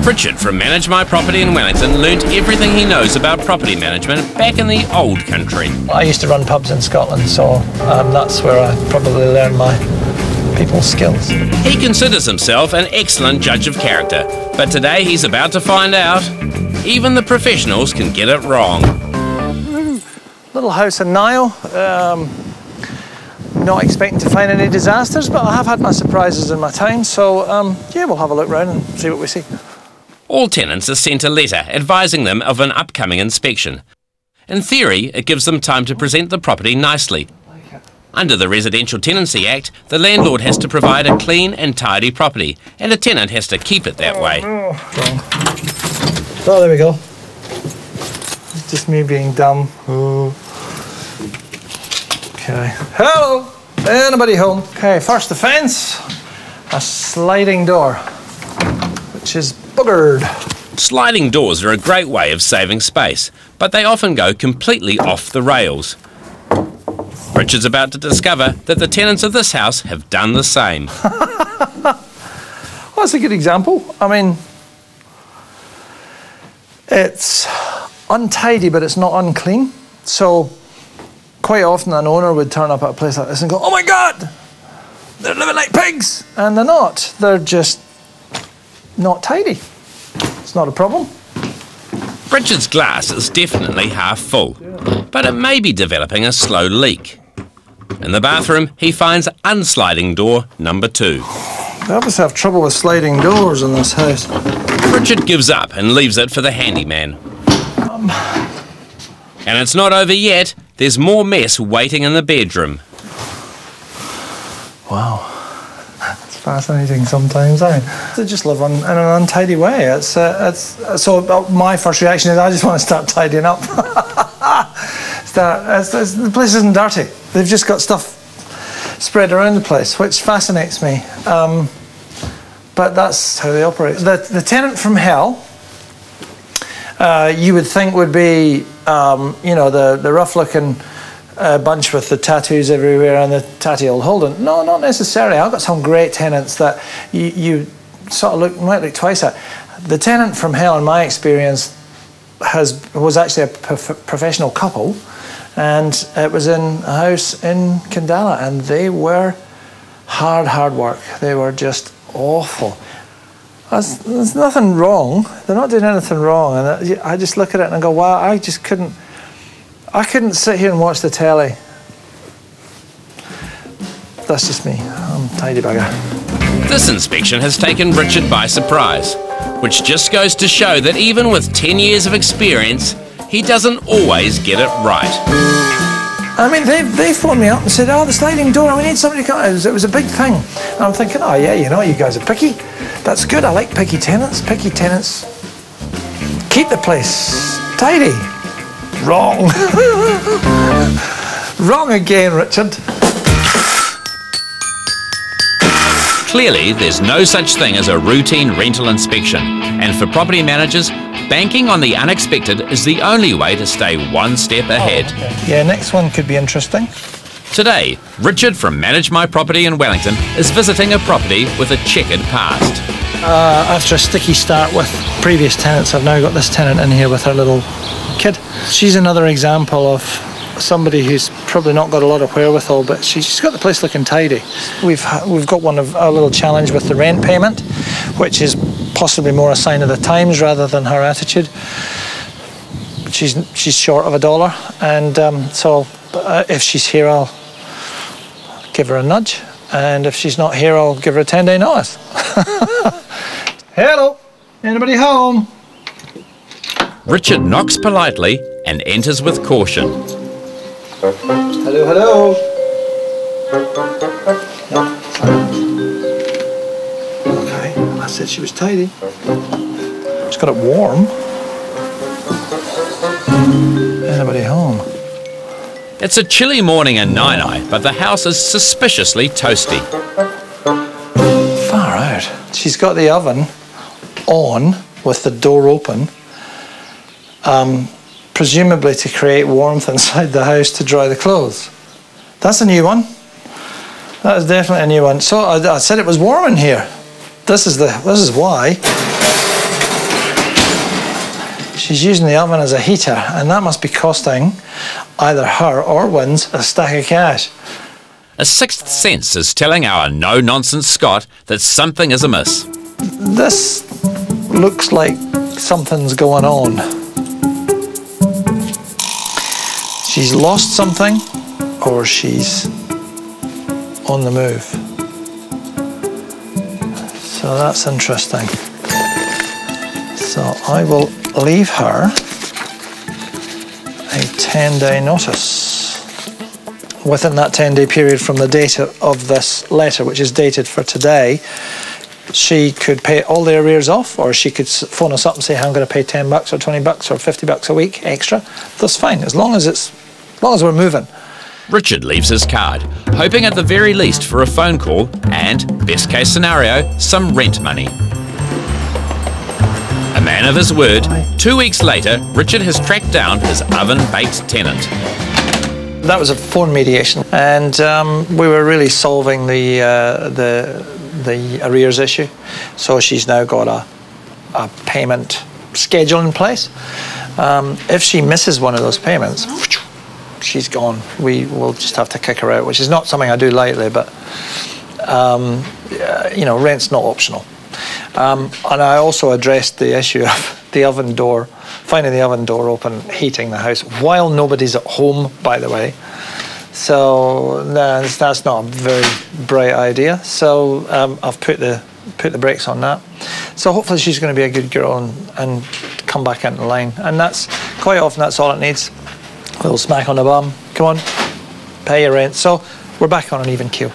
Richard from Managemyproperty in Wellington learnt everything he knows about property management back in the old country. I used to run pubs in Scotland, so that's where I probably learned my people's skills. He considers himself an excellent judge of character, but today he's about to find out even the professionals can get it wrong. Little house in Niall. Not expecting to find any disasters, but I have had my surprises in my time, so yeah, we'll have a look round and see what we see. All tenants are sent a letter advising them of an upcoming inspection. In theory, it gives them time to present the property nicely. Under the Residential Tenancy Act, the landlord has to provide a clean and tidy property, and a tenant has to keep it that way. Oh, there we go. It's just me being dumb. Oh. Okay. Hello! Anybody home? Okay, first offence, a sliding door, which is buggered. Sliding doors are a great way of saving space, but they often go completely off the rails. Richard's about to discover that the tenants of this house have done the same. Well, that's a good example. I mean, it's untidy, but it's not unclean. So quite often an owner would turn up at a place like this and go, "Oh my God, they're living like pigs!" And they're not. They're just not tidy. It's not a problem. Richard's glass is definitely half full, but it may be developing a slow leak. In the bathroom, he finds unsliding door number 2. They obviously have trouble with sliding doors in this house. Richard gives up and leaves it for the handyman. And it's not over yet. There's more mess waiting in the bedroom. Wow. It's fascinating sometimes, eh? They just live in an untidy way. So my first reaction is I just want to start tidying up. The place isn't dirty. They've just got stuff spread around the place, which fascinates me. But that's how they operate. The tenant from hell, you would think would be, you know, the rough-looking bunch with the tattoos everywhere and the tatty old Holden. No, not necessarily. I've got some great tenants that you sort of might look twice at. The tenant from hell, in my experience, was actually a professional couple, and it was in a house in Kandala, and they were hard work. They were just awful. There's nothing wrong. They're not doing anything wrong, and I just look at it and I go, wow, I couldn't sit here and watch the telly. That's just me. I'm a tidy bugger. This inspection has taken Richard by surprise, which just goes to show that even with 10 years of experience, he doesn't always get it right. I mean, they phoned me up and said, "Oh, the sliding door, we need somebody to come." It was a big thing. And I'm thinking, oh yeah, you know, you guys are picky. That's good. I like picky tenants. Picky tenants keep the place tidy. Wrong. Wrong again, Richard. Clearly, there's no such thing as a routine rental inspection, and for property managers, banking on the unexpected is the only way to stay one step ahead. Oh, okay. Yeah, next one could be interesting. Today, Richard from Managemyproperty in Wellington is visiting a property with a checkered past. After a sticky start with previous tenants, I've now got this tenant in here with her little kid. She's another example of somebody who's probably not got a lot of wherewithal, but she's got the place looking tidy. We've got a little challenge with the rent payment, which is possibly more a sign of the times rather than her attitude. She's short of $1, and so if she's here, I'll give her a nudge, and if she's not here, I'll give her a 10-day notice. Hello, anybody home? Richard knocks politely and enters with caution. Hello. No, silence. Okay, I said she was tidy. Just got it warm. Anybody home? It's a chilly morning in Nainai, but the house is suspiciously toasty. Far out. She's got the oven on with the door open, presumably to create warmth inside the house to dry the clothes. That's a new one. That is definitely a new one. So I said it was warm in here. This is why. She's using the oven as a heater, and that must be costing either her or Wins a stack of cash. A sixth sense is telling our no-nonsense Scott that something is amiss. This looks like something's going on. She's lost something, or she's on the move. So that's interesting. So I will leave her a 10-day notice. Within that 10-day period from the date of this letter, which is dated for today, she could pay all the arrears off, or she could phone us up and say, I'm going to pay $10 or $20 or $50 a week extra. That's fine, as long as we're moving. Richard leaves his card, hoping at the very least for a phone call and, best case scenario, some rent money. A man of his word, 2 weeks later, Richard has tracked down his oven-baked tenant. That was a phone mediation, and we were really solving the arrears issue. So she's now got a payment schedule in place. If she misses one of those payments, she's gone. We will just have to kick her out, which is not something I do lightly, but you know, rent's not optional. And I also addressed the issue of the oven door, finding the oven door open, heating the house while nobody's at home, by the way. So that's not a very bright idea. So I've put the brakes on that. So hopefully she's going to be a good girl and come back into line. And that's quite often that's all it needs. A little smack on the bum. Come on, pay your rent. So we're back on an even keel.